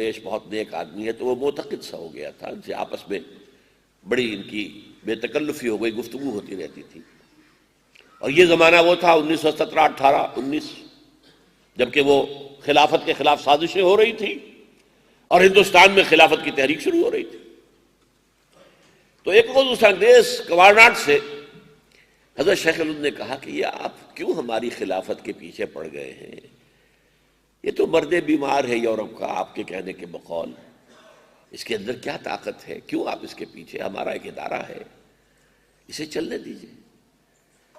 پیش بہت نیک آدمی ہے، تو وہ معتقد سا ہو گیا تھا، ان سے آپس میں بڑی ان کی بے تکلفی ہو گئی، گفتگو ہوتی رہتی تھی۔ اور یہ زمانہ وہ تھا 1917 18 19، جبکہ وہ خلافت کے خلاف سازشیں ہو رہی تھی اور ہندوستان میں خلافت کی تحریک شروع ہو رہی تھی۔ تو ایک روز اس انگریز گورنر سے حضرت شیخ الہند نے کہا کہ یہ آپ کیوں ہماری خلافت کے پیچھے پڑ گئے ہیں؟ یہ تو مرد بیمار ہے یورپ کا، آپ کے کہنے کے بقول، اس کے اندر کیا طاقت ہے؟ کیوں آپ اس کے پیچھے؟ ہمارا ایک ادارہ ہے، اسے چلنے دیجیے۔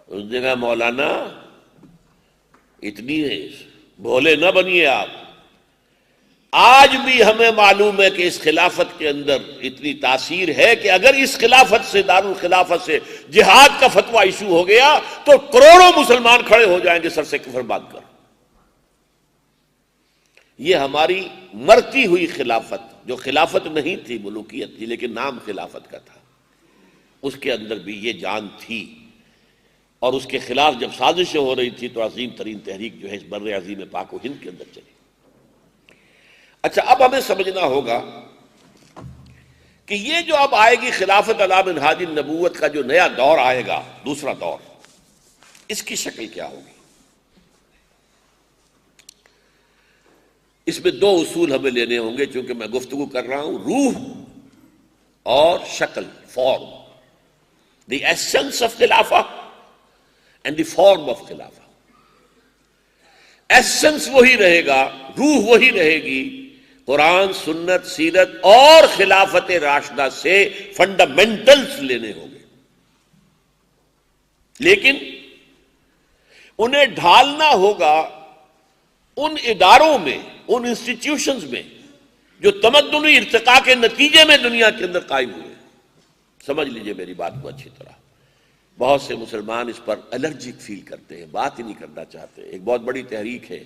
اس نے کہا مولانا اتنی بھولے نہ بنیے آپ، آج بھی ہمیں معلوم ہے کہ اس خلافت کے اندر اتنی تاثیر ہے کہ اگر اس خلافت سے، دارالخلافت سے جہاد کا فتویٰ ایشو ہو گیا تو کروڑوں مسلمان کھڑے ہو جائیں گے سر سے کفر باندھ کر۔ یہ ہماری مرتی ہوئی خلافت، جو خلافت نہیں تھی، ملوکیت تھی لیکن نام خلافت کا تھا، اس کے اندر بھی یہ جان تھی، اور اس کے خلاف جب سازشیں ہو رہی تھی تو عظیم ترین تحریک جو ہے اس بر عظیم پاک و ہند کے اندر چلی۔ اچھا، اب ہمیں سمجھنا ہوگا کہ یہ جو اب آئے گی خلافت علی منہاج النبوت کا جو نیا دور آئے گا، دوسرا دور، اس کی شکل کیا ہوگی؟ اس میں دو اصول ہمیں لینے ہوں گے، چونکہ میں گفتگو کر رہا ہوں روح اور شکل، form, the essence of Khilafah and the form of Khilafah. Essence وہی رہے گا، روح وہی رہے گی، قرآن، سنت، سیرت اور خلافت راشدہ سے فنڈامنٹلز لینے ہوں گے، لیکن انہیں ڈھالنا ہوگا ان اداروں میں، ان انسٹیٹیوشنز میں جو تمدنی ارتقاء کے نتیجے میں دنیا کے اندر قائم ہوئے۔ سمجھ لیجئے میری بات کو اچھی طرح، بہت سے مسلمان اس پر الرجک فیل کرتے ہیں، بات ہی نہیں کرنا چاہتے۔ ایک بہت بڑی تحریک ہے،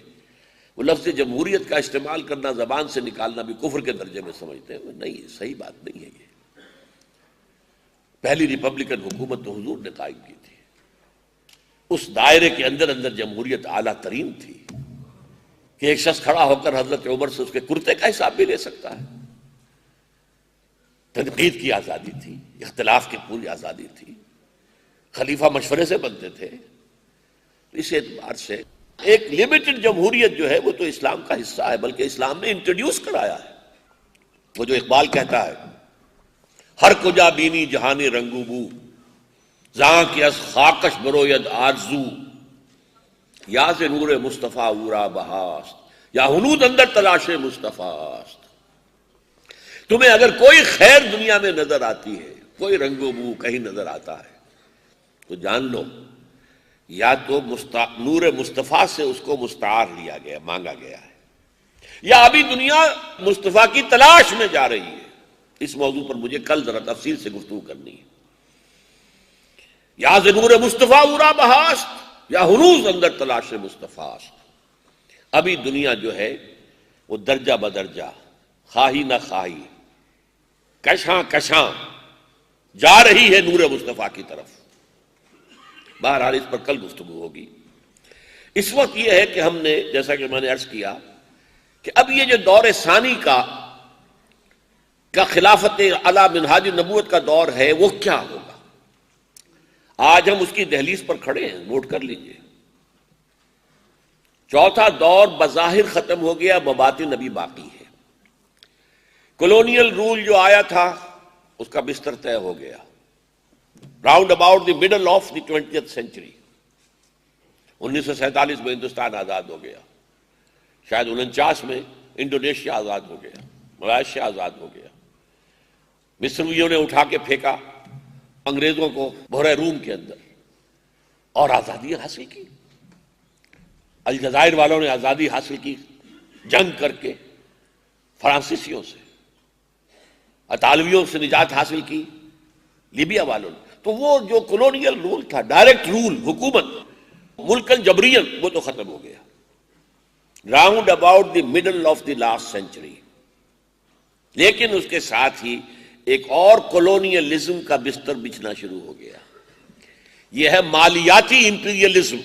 وہ لفظ جمہوریت کا استعمال کرنا، زبان سے نکالنا بھی کفر کے درجے میں سمجھتے ہیں۔ نہیں، صحیح بات نہیں ہے یہ۔ پہلی ریپبلکن حکومت تو حضور نے قائم کی تھی، اس دائرے کے اندر جمہوریت اعلیٰ ترین تھی کہ ایک شخص کھڑا ہو کر حضرت عمر سے اس کے کرتے کا حساب بھی لے سکتا ہے۔ تنقید کی آزادی تھی، اختلاف کی پوری آزادی تھی، خلیفہ مشورے سے بنتے تھے۔ اس اعتبار سے ایک لمیٹڈ جمہوریت جو ہے وہ تو اسلام کا حصہ ہے، بلکہ اسلام نے انٹروڈیوس کرایا ہے۔ وہ جو اقبال کہتا ہے، ہر کجا بینی جہانی رنگو بو، زاں کی از خاکش بروید آرزو، یا سے نور مصطفیٰ اورا بہاست، یا ہنود اندر تلاش مصطفیٰ است۔ تمہیں اگر کوئی خیر دنیا میں نظر آتی ہے، کوئی رنگ و بو کہیں نظر آتا ہے، تو جان لو یا تو نور مصطفیٰ سے اس کو مستعار لیا گیا، مانگا گیا ہے، یا ابھی دنیا مصطفیٰ کی تلاش میں جا رہی ہے۔ اس موضوع پر مجھے کل ذرا تفصیل سے گفتگو کرنی ہے۔ یا ز نور مصطفیٰ اورا بہاست، یا ہنوز اندر تلاش مصطفیٰ است۔ ابھی دنیا جو ہے وہ درجہ بدرجہ، خواہی نہ خواہی، کشاں کشاں جا رہی ہے نور مصطفیٰ کی طرف۔ بہرحال اس پر کل گفتگو ہوگی۔ اس وقت یہ ہے کہ ہم نے، جیسا کہ میں نے عرض کیا، کہ اب یہ جو دور ثانی کا خلافت علی منہاج النبوت کا دور ہے وہ کیا ہوگا؟ آج ہم اس کی دہلیز پر کھڑے ہیں، نوٹ کر لیجئے۔ چوتھا دور بظاہر ختم ہو گیا، بباطن ابھی باقی ہے۔ کولونیل رول جو آیا تھا اس کا بستر طے ہو گیا، round about the middle of the 20th century. 1947 میں ہندوستان آزاد ہو گیا، شاید 49 میں انڈونیشیا آزاد ہو گیا، ملائیشیا آزاد ہو گیا، مصریوں نے اٹھا کے پھینکا انگریزوں کو بحر روم کے اندر، اور آزادی حاصل کی۔ الجزائر والوں نے آزادی حاصل کی جنگ کر کے فرانسیسیوں سے، اطالویوں سے نجات حاصل کی لیبیا والوں نے۔ تو وہ جو کولونیل رول تھا، ڈائریکٹ رول، حکومت ملکن جبرین، وہ تو ختم ہو گیا۔ Round about the middle of the last century. لیکن اس کے ساتھ ہی ایک اور کولونیلزم کا بستر بچھنا شروع ہو گیا، یہ ہے مالیاتی imperialism,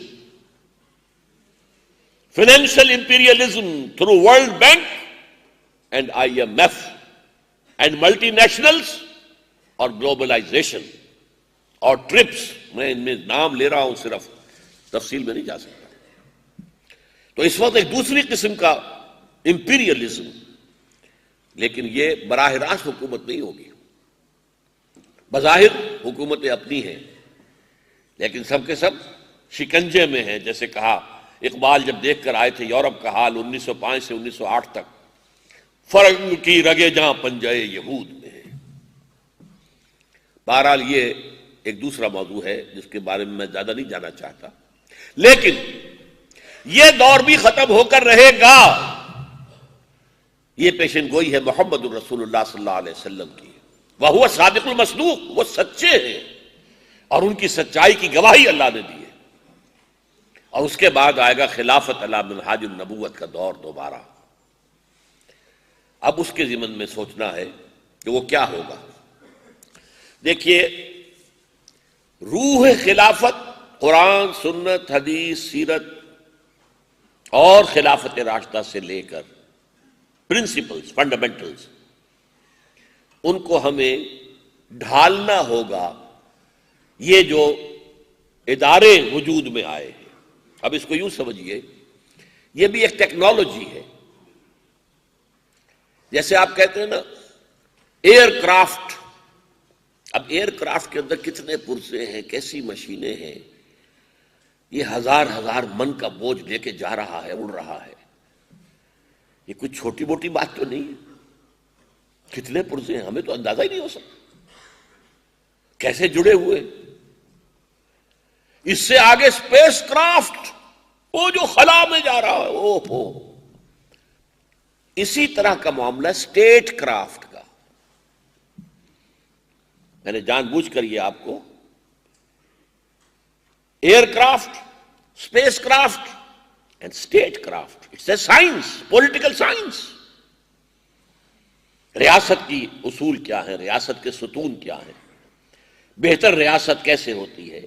financial imperialism through world bank and IMF and multi nationals اور گلوبلائزیشن اور ٹرپس، میں ان میں نام لے رہا ہوں، صرف تفصیل میں نہیں جا سکتا. تو اس وقت ایک دوسری قسم کا امپیریلزم، لیکن یہ براہ راست حکومت نہیں ہوگی. بظاہر حکومتیں اپنی ہیں لیکن سب کے سب شکنجے میں ہیں. جیسے کہا اقبال جب دیکھ کر آئے تھے یورپ کا حال 1905 سے 1908 تک، فرنگ کی رگے جہاں پنجے یہود میں ہے. بہرحال یہ ایک دوسرا موضوع ہے جس کے بارے میں زیادہ نہیں جانا چاہتا، لیکن یہ دور بھی ختم ہو کر رہے گا. یہ پیشن گوئی ہے محمد الرسول اللہ صلی اللہ علیہ وسلم کی، وہو صادق المصدوق، وہ سچے ہیں اور ان کی سچائی کی گواہی اللہ نے دی ہے. اور اس کے بعد آئے گا خلافت علی منہاج النبوت کا دور دوبارہ. اب اس کے ضمن میں سوچنا ہے کہ وہ کیا ہوگا. دیکھیے، روح خلافت قرآن، سنت، حدیث، سیرت اور خلافت راشدہ سے لے کر پرنسپلز، فنڈامنٹلز، ان کو ہمیں ڈھالنا ہوگا. یہ جو ادارے وجود میں آئے ہیں، اب اس کو یوں سمجھیے، یہ بھی ایک ٹیکنالوجی ہے. جیسے آپ کہتے ہیں نا ایئر کرافٹ. اب ایئر کرافٹ کے اندر کتنے پرزے ہیں، کیسی مشینیں ہیں، یہ ہزار ہزار من کا بوجھ لے کے جا رہا ہے، اڑ رہا ہے. یہ کچھ چھوٹی موٹی بات تو نہیں ہے. کتنے پرزے ہیں ہمیں تو اندازہ ہی نہیں ہو سکتا کیسے جڑے ہوئے. اس سے آگے اسپیس کرافٹ، وہ جو خلا میں جا رہا ہے، او ہو. اسی طرح کا معاملہ اسٹیٹ کرافٹ کا. میں نے جان بوجھ کر یہ آپ کو aircraft, spacecraft and statecraft, it's a science, political science. ریاست کی اصول کیا ہے، ریاست کے ستون کیا ہیں، بہتر ریاست کیسے ہوتی ہے،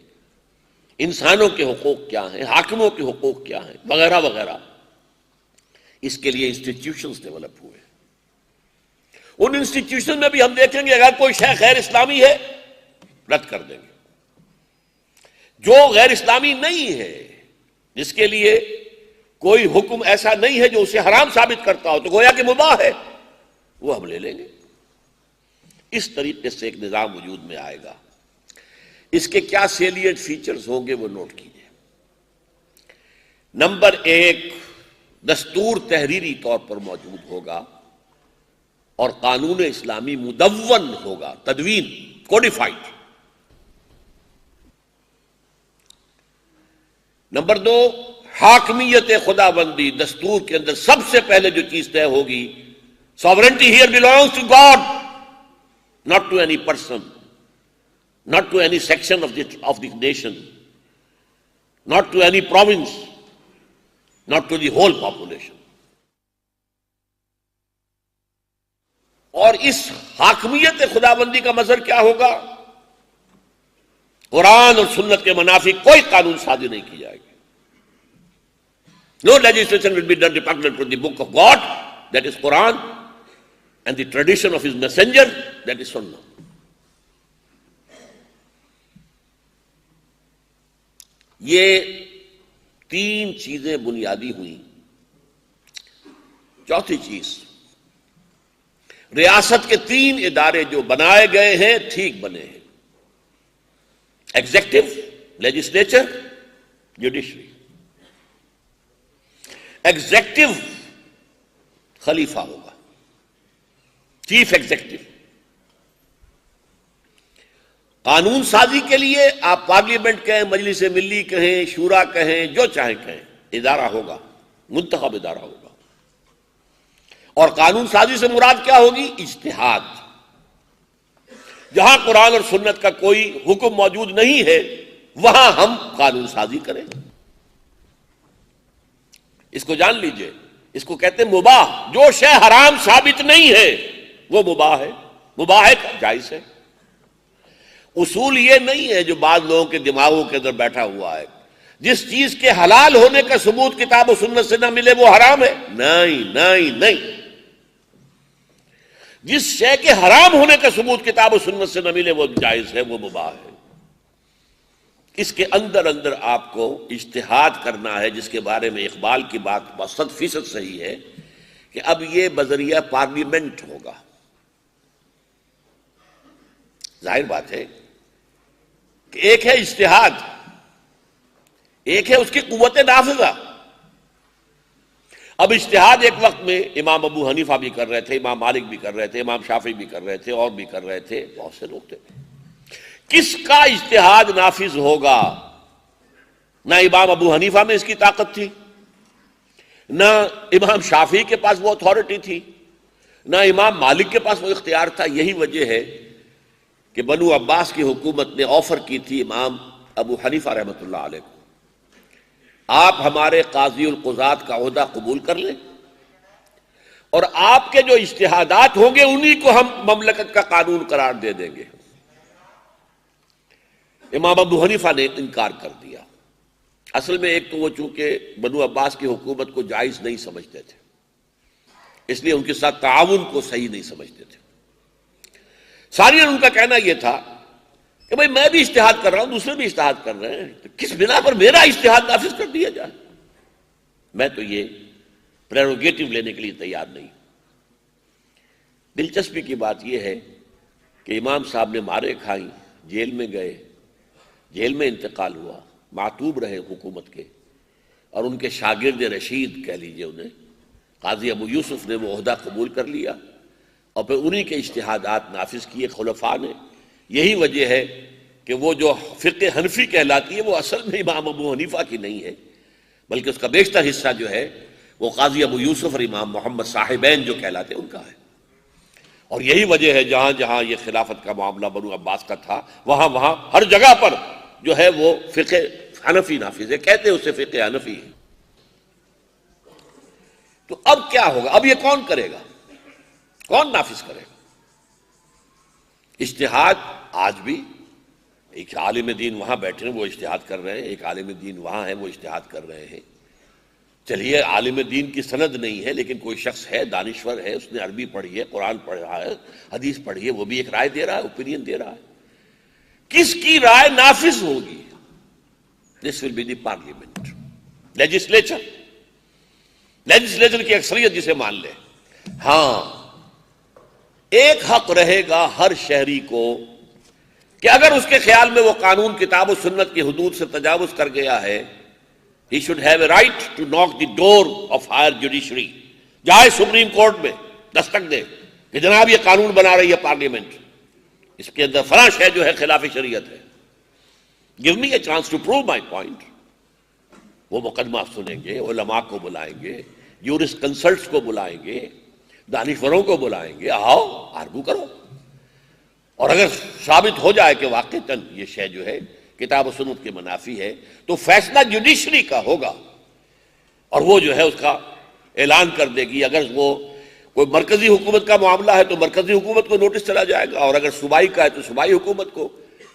انسانوں کے حقوق کیا ہیں، حاکموں کے حقوق کیا ہیں، وغیرہ وغیرہ. اس کے لیے انسٹیٹیوشنز ڈیولپ ہوئے. ان انسٹیٹیوشن میں بھی ہم دیکھیں گے اگر کوئی شے غیر اسلامی ہے رد کر دیں گے. جو غیر اسلامی نہیں ہے، جس کے لیے کوئی حکم ایسا نہیں ہے جو اسے حرام ثابت کرتا ہو، تو گویا کہ مباح ہے، وہ ہم لے لیں گے. اس طریقے سے ایک نظام وجود میں آئے گا. اس کے کیا سیلینٹ فیچرز ہوں گے وہ نوٹ کیجئے. نمبر 1، دستور تحریری طور پر موجود ہوگا اور قانون اسلامی مدون ہوگا، تدوین، کوڈیفائڈ. نمبر 2، حاکمیت خدا بندی. دستور کے اندر سب سے پہلے جو چیز طے ہوگی، sovereignty here belongs to God, not to any person, not to any section of the nation, not to any province, not to the whole population. اور اس حاکمیت خدا بندی کا مظہر کیا ہوگا؟ قرآن اور سنت کے منافی کوئی قانون سازی نہیں کی جائے گی. No legislation will be done repugnant to the book of God, that is Quran, and the tradition of his messenger, that is Sunnah. یہ 3 چیزیں بنیادی ہوئیں. چوتھی چیز، ریاست کے 3 ادارے جو بنائے گئے ہیں ٹھیک بنے ہیں. Executive, legislature, judiciary. ایگزیکٹو خلیفہ ہوگا، چیف ایگزیکٹو. قانون سازی کے لیے آپ پارلیمنٹ کہیں، مجلس ملی کہیں، شورا کہیں، جو چاہیں کہیں، ادارہ ہوگا، منتخب ادارہ ہوگا. اور قانون سازی سے مراد کیا ہوگی؟ اجتہاد. جہاں قرآن اور سنت کا کوئی حکم موجود نہیں ہے وہاں ہم قانون سازی کریں. اس کو جان لیجئے، اس کو کہتے ہیں مباح. جو شے حرام ثابت نہیں ہے وہ مباح ہے. مباح ہے، جائز ہے. اصول یہ نہیں ہے جو بعض لوگوں کے دماغوں کے اندر بیٹھا ہوا ہے، جس چیز کے حلال ہونے کا ثبوت کتاب و سنت سے نہ ملے وہ حرام ہے. نہیں نہیں نہیں. جس شے کے حرام ہونے کا ثبوت کتاب و سنت سے نہ ملے وہ جائز ہے، وہ مباح ہے۔ اس کے اندر اندر آپ کو اجتہاد کرنا ہے، جس کے بارے میں اقبال کی بات 100% صحیح ہے کہ اب یہ بذریعہ پارلیمنٹ ہوگا۔ ظاہر بات ہے کہ ایک ہے اجتہاد، ایک ہے اس کی قوت نافذہ۔ اب اجتہاد ایک وقت میں امام ابو حنیفہ بھی کر رہے تھے، امام مالک بھی کر رہے تھے، امام شافعی بھی کر رہے تھے، اور بھی کر رہے تھے، بہت سے لوگ تھے۔ کس کا اجتہاد نافذ ہوگا؟ نہ امام ابو حنیفہ میں اس کی طاقت تھی، نہ امام شافعی کے پاس وہ اتھارٹی تھی، نہ امام مالک کے پاس وہ اختیار تھا۔ یہی وجہ ہے کہ بنو عباس کی حکومت نے آفر کی تھی امام ابو حنیفہ رحمۃ اللہ علیہ کو، آپ ہمارے قاضی القضات کا عہدہ قبول کر لیں اور آپ کے جو اجتہادات ہوں گے انہی کو ہم مملکت کا قانون قرار دے دیں گے۔ امام ابو حنیفہ نے انکار کر دیا۔ اصل میں ایک تو وہ چونکہ بنو عباس کی حکومت کو جائز نہیں سمجھتے تھے، اس لیے ان کے ساتھ تعاون کو صحیح نہیں سمجھتے تھے۔ ثانیاً ان کا کہنا یہ تھا کہ بھئی میں بھی اجتہاد کر رہا ہوں، دوسرے بھی اجتہاد کر رہے ہیں، تو کس بنا پر میرا اجتہاد نافذ کر دیا جائے؟ میں تو یہ پریروگیٹو لینے کے لیے تیار نہیں۔ دلچسپی کی بات یہ ہے کہ امام صاحب نے مارے کھائیں، جیل میں گئے، جیل میں انتقال ہوا، معتوب رہے حکومت کے، اور ان کے شاگرد رشید کہہ لیجئے انہیں، قاضی ابو یوسف نے وہ عہدہ قبول کر لیا اور پھر انہی کے اجتہادات نافذ کیے خلفاء نے۔ یہی وجہ ہے کہ وہ جو فقہ حنفی کہلاتی ہے وہ اصل میں امام ابو حنیفہ کی نہیں ہے، بلکہ اس کا بیشتر حصہ جو ہے وہ قاضی ابو یوسف اور امام محمد صاحبین جو کہلاتے ہیں ان کا ہے۔ اور یہی وجہ ہے جہاں جہاں یہ خلافت کا معاملہ بنو عباس کا تھا وہاں وہاں ہر جگہ پر جو ہے وہ فقہ حنفی نافذ ہے، کہتے ہیں اسے فقہ حنفی ہے۔ تو اب کیا ہوگا؟ اب یہ کون کرے گا؟ کون نافذ کرے گا؟ اجتہاد آج بھی ایک عالم دین وہاں بیٹھے ہیں وہ اجتہاد کر رہے ہیں، ایک عالم دین وہاں ہے وہ اجتہاد کر رہے ہیں۔ چلیے عالم دین کی سند نہیں ہے لیکن کوئی شخص ہے، دانشور ہے، اس نے عربی پڑھی ہے، قرآن پڑھا ہے، حدیث پڑھی ہے، وہ بھی ایک رائے دے رہا ہے، اوپینین دے رہا ہے۔ کس کی رائے نافذ ہوگی؟ This will be the parliament, legislature, legislature کی اکثریت جسے مان لے۔ ہاں ایک حق رہے گا ہر شہری کو کہ اگر اس کے خیال میں وہ قانون کتاب و سنت کی حدود سے تجاوز کر گیا ہے، he should have a right to knock the door of higher judiciary، جائے سپریم کورٹ میں دستک دے کہ جناب یہ قانون بنا رہی ہے پارلیمنٹ، اس کے اندر فلاں شے جو ہے خلاف شریعت ہے، give me a chance to prove my point۔ وہ مقدمہ سنیں گے، علماء کو بلائیں گے، جورس کنسلٹس کو بلائیں گے، دانشوروں کو بلائیں گے، آؤ آرگو کرو، اور اگر ثابت ہو جائے کہ واقعتاً یہ شے جو ہے کتاب و سنت کے منافی ہے تو فیصلہ جوڈیشری کا ہوگا، اور وہ جو ہے اس کا اعلان کر دے گی۔ اگر وہ کوئی مرکزی حکومت کا معاملہ ہے تو مرکزی حکومت کو نوٹس چلا جائے گا، اور اگر صوبائی کا ہے تو صوبائی حکومت کو،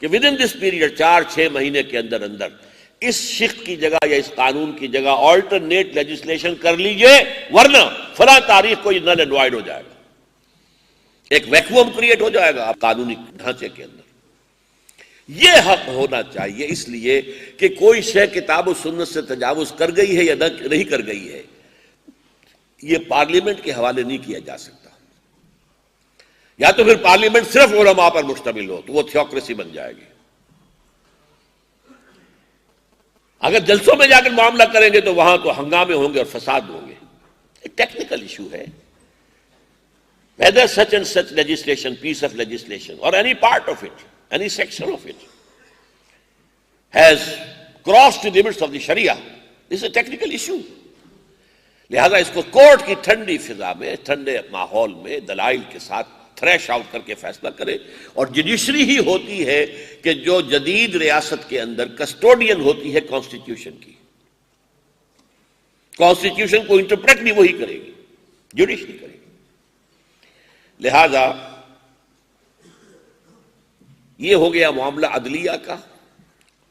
کہ ود ان دس پیریڈ 4-6 مہینے کے اندر اندر اس شق کی جگہ یا اس قانون کی جگہ آلٹرنیٹ لیجسلیشن کر لیجئے، ورنہ فلاں تاریخ کو یہ نل اینڈ وائڈ ہو جائے گا، ایک ویکوم کریٹ ہو جائے گا قانونی ڈھانچے کے اندر۔ یہ حق ہونا چاہیے، اس لیے کہ کوئی شے کتاب و سنت سے تجاوز کر گئی ہے یا نہیں کر گئی ہے، یہ پارلیمنٹ کے حوالے نہیں کیا جا سکتا۔ یا تو پھر پارلیمنٹ صرف علماء پر مشتمل ہو تو وہ تھیوکریسی بن جائے گی۔ اگر جلسوں میں جا کر معاملہ کریں گے تو وہاں تو ہنگامے ہوں گے اور فساد ہوں گے۔ ایک ٹیکنیکل ایشو ہے، whether such and such legislation, piece of legislation, or any part of it, any section of it, has crossed the limits of the Sharia. This is a technical issue. لہذا اس کو court کی ٹھنڈی فضا میں، ٹھنڈے ماحول میں دلائل کے ساتھ تھریش آؤٹ کر کے فیصلہ کرے، اور جوڈیشری ہی ہوتی ہے کہ جو جدید ریاست کے اندر کسٹوڈین ہوتی ہے کانسٹیٹیوشن کی، کانسٹیٹیوشن کو انٹرپریٹ بھی وہی کرے گی، جوڈیشری کرے گی۔ لہذا یہ ہو گیا معاملہ عدلیہ کا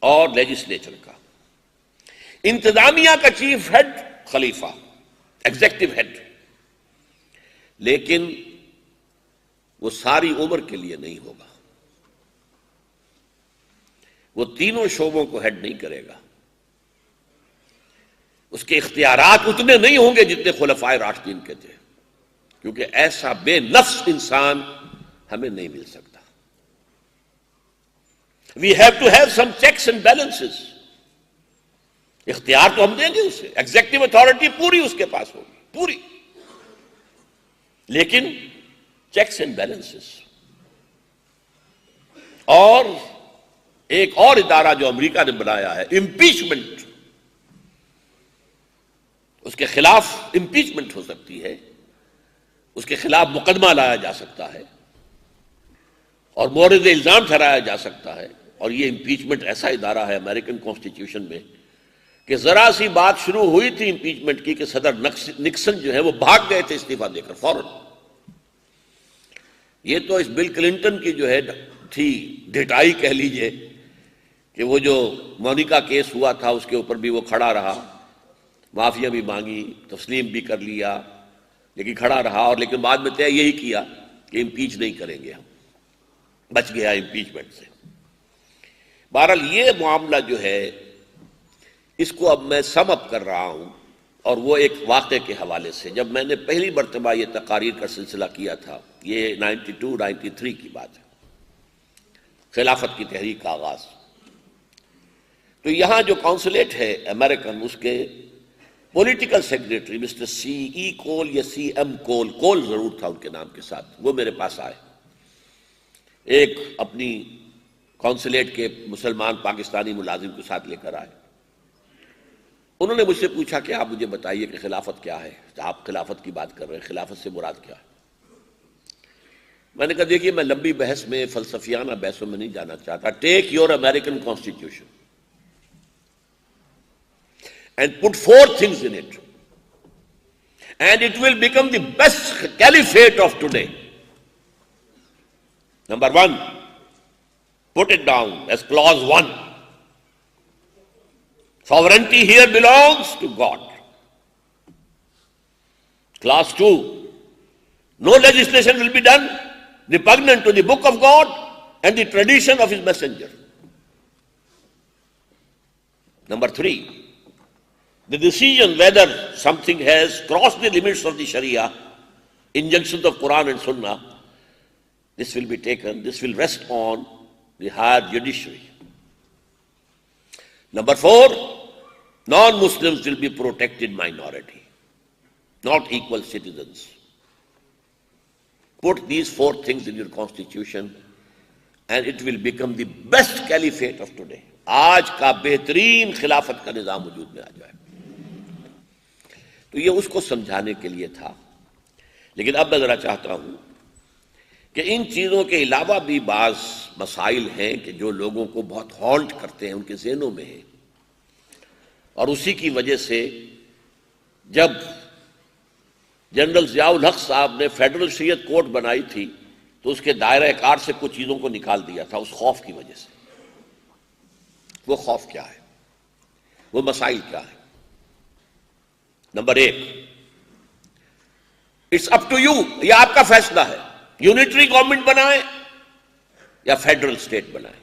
اور لیجسلیچر کا۔ انتظامیہ کا چیف ہیڈ خلیفہ، ایگزیکٹو ہیڈ، لیکن وہ ساری عمر کے لیے نہیں ہوگا، وہ تینوں شعبوں کو ہیڈ نہیں کرے گا، اس کے اختیارات اتنے نہیں ہوں گے جتنے خلفائے راشدین کے تھے، کیونکہ ایسا بے نفس انسان ہمیں نہیں مل سکتا۔ We have to have some checks and balances۔ اختیار تو ہم دیں گے اسے، ایگزیکٹو اتھارٹی پوری اس کے پاس ہوگی، پوری، لیکن چیکس اینڈ بیلنسز۔ اور ایک اور ادارہ جو امریکہ نے بنایا ہے، امپیچمنٹ، اس کے خلاف امپیچمنٹ ہو سکتی ہے، اس کے خلاف مقدمہ لایا جا سکتا ہے اور مورد الزام ٹھہرایا جا سکتا ہے۔ اور یہ امپیچمنٹ ایسا ادارہ ہے امریکن کانسٹیٹیوشن میں کہ ذرا سی بات شروع ہوئی تھی امپیچمنٹ کی کہ صدر نکسن جو ہے وہ بھاگ گئے تھے استعفیٰ دے کر فوراً۔ یہ تو اس بل کلنٹن کی جو ہے تھی ڈٹائی کہہ لیجئے، کہ وہ جو مونیکا کیس ہوا تھا اس کے اوپر بھی وہ کھڑا رہا، معافیا بھی مانگی، تسلیم بھی کر لیا، لیکن کھڑا رہا، اور لیکن بعد میں طے یہی کیا کہ امپیچ نہیں کریں گے ہم، بچ گیا امپیچمنٹ سے۔ بہرحال یہ معاملہ جو ہے اس کو اب میں سم اپ کر رہا ہوں، اور وہ ایک واقعے کے حوالے سے۔ جب میں نے پہلی مرتبہ یہ تقاریر کا سلسلہ کیا تھا، یہ 92-93 کی بات ہے، خلافت کی تحریک کا آغاز، تو یہاں جو کونسلیٹ ہے امریکن، اس کے پولیٹیکل سیکریٹری مسٹر سی ای کول یا سی ایم کول، کول ضرور تھا ان کے نام کے ساتھ، وہ میرے پاس آئے، ایک اپنی کونسلیٹ کے مسلمان پاکستانی ملازم کے ساتھ لے کر آئے۔ انہوں نے مجھ سے پوچھا کہ آپ مجھے بتائیے کہ خلافت کیا ہے، آپ خلافت کی بات کر رہے ہیں، خلافت سے مراد کیا ہے؟ میں نے کہا دیکھیے میں لمبی بحث میں، فلسفیانہ بحثوں میں نہیں جانا چاہتا۔ Take your American constitution and put 4 things in it, and it will become the best caliphate of today. Number 1, put it down as clause 1. Sovereignty here belongs to God. Clause 2, no legislation will be done repugnant to the book of God and the tradition of his messenger. Number 3, the decision whether something has crossed the limits of the Sharia, injunctions of Quran and Sunnah, this will be taken, this will rest on the higher judiciary. Number 4, non-Muslims will be protected minority, not equal citizens. Put these 4 things in your constitution and it will become the best caliphate of today. آج کا بہترین خلافت کا نظام وجود میں آ جائے۔ تو یہ اس کو سمجھانے کے لیے تھا، لیکن اب میں ذرا چاہتا ہوں کہ ان چیزوں کے علاوہ بھی بعض مسائل ہیں کہ جو لوگوں کو بہت ہانٹ کرتے ہیں، ان کے ذہنوں میں ہیں، اور اسی کی وجہ سے جب جنرل ضیاء الحق صاحب نے فیڈرل شریعت کورٹ بنائی تھی تو اس کے دائرہ کار سے کچھ چیزوں کو نکال دیا تھا، اس خوف کی وجہ سے۔ وہ خوف کیا ہے، وہ مسائل کیا ہے؟ Number 1، it's up to you, یہ آپ کا فیصلہ ہے، یونٹری گورنمنٹ بنائیں یا فیڈرل اسٹیٹ بنائیں۔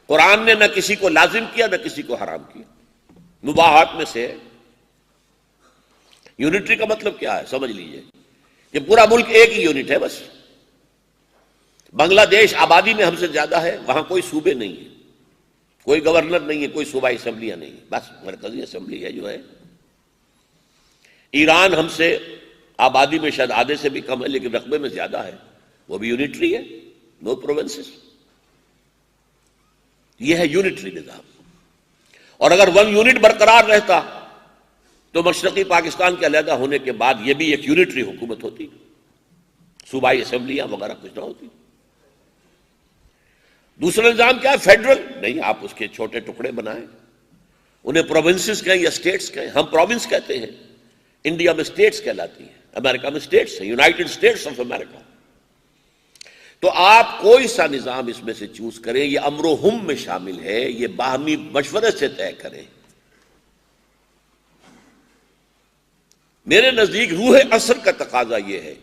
قرآن نے نہ کسی کو لازم کیا نہ کسی کو حرام کیا، مباحات میں سے ہے۔ یونٹری کا مطلب کیا ہے سمجھ لیجئے کہ پورا ملک ایک ہی یونٹ ہے بس۔ بنگلہ دیش آبادی میں ہم سے زیادہ ہے، وہاں کوئی صوبے نہیں ہے، کوئی گورنر نہیں ہے، کوئی صوبائی اسمبلیاں نہیں ہیں، بس مرکزی اسمبلی ہے جو ہے۔ ایران ہم سے آبادی میں شاید آدھے سے بھی کم ہے لیکن رقبے میں زیادہ ہے، وہ بھی یونٹری ہے، نو پروونسز۔ یہ ہے یونٹری نظام۔ اور اگر 1 یونٹ برقرار رہتا تو مشرقی پاکستان کے علیحدہ ہونے کے بعد یہ بھی ایک یونٹری حکومت ہوتی، صوبائی اسمبلیاں وغیرہ کچھ نہ ہوتی۔ دوسرا نظام کیا ہے؟ فیڈرل نہیں، آپ اس کے چھوٹے ٹکڑے بنائیں، انہیں پروونسز کہیں یا اسٹیٹس کہیں۔ ہم پروونس کہتے ہیں، انڈیا میں اسٹیٹس کہلاتی ہیں، امریکہ میں اسٹیٹس ہیں، یونائٹڈ اسٹیٹس آف امریکہ۔ تو آپ کوئی سا نظام اس میں سے چوز کریں، یہ امر و ہم میں شامل ہے، یہ باہمی مشورے سے طے کریں۔ میرے نزدیک روح عصر کا تقاضا یہ ہے